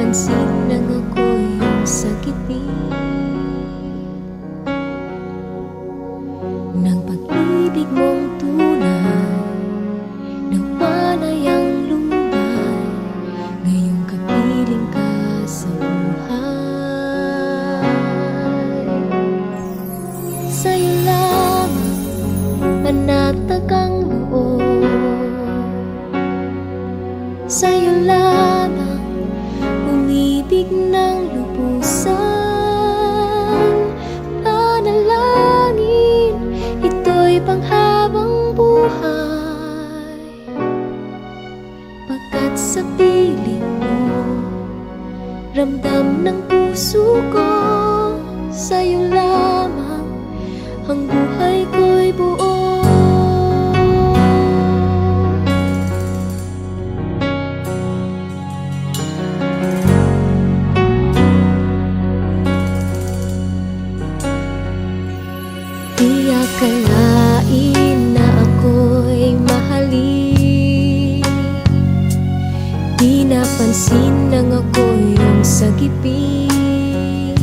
napansin nang ako'y sakitin ng pag-ibig mong tunay, nawalay ang lumbay, ngayong kapiling ka sa buhay. Sa'yo lamang panatag ang loob, sa'yo lamang umibig ng lubusan. Panalangin, ito'y panghabang buhay, pagkat sa piling mo, ramdam ng puso ko, sa'yo lamang ang buhay ko'y buo. Di akalain na ako'y mahalin, di napansin nang ako'y iyong sagipin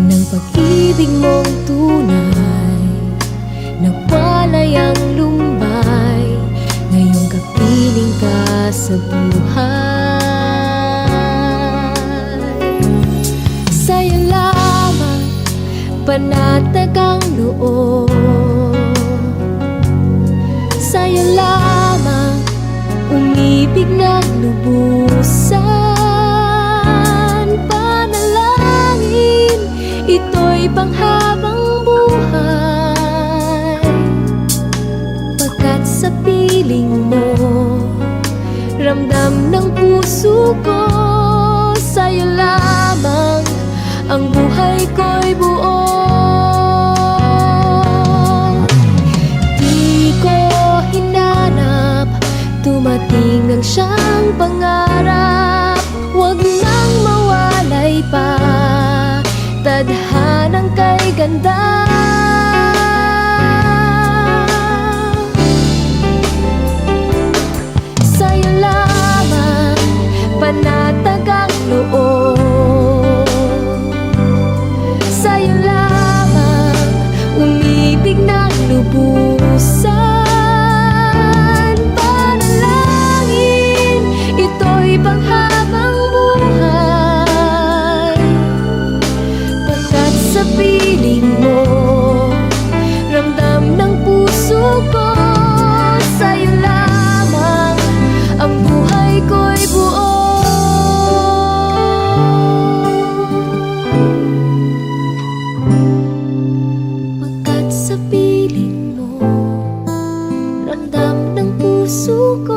ng pag-ibig mong tunay, nawalay ang lumbay, ngayong kapiling ka sa buhay. Sa'yo lamang panatag ang loob, sa'yo lamang umibig ng lubusan. Panalangin, ito'y panghabang buhay, pagkat sa piling mo, ramdam ng puso ko, sa'yo lamang ang buhay ko'y buo. Di ko hinanap, dumating ang siyang pangarap, huwag nang mawalay pa, tadhanang kay ganda. Sa'yo lamang panatag ang loob, sa'yo lamang umibig ng lubusan. Panalangin, ito'y panghabang buhay, pagkat sa piling mo, ramdam ng puso ko, sa'yo lamang ang buhay ko'y buo. Pagkat sa piling mo, ramdam ng puso ko,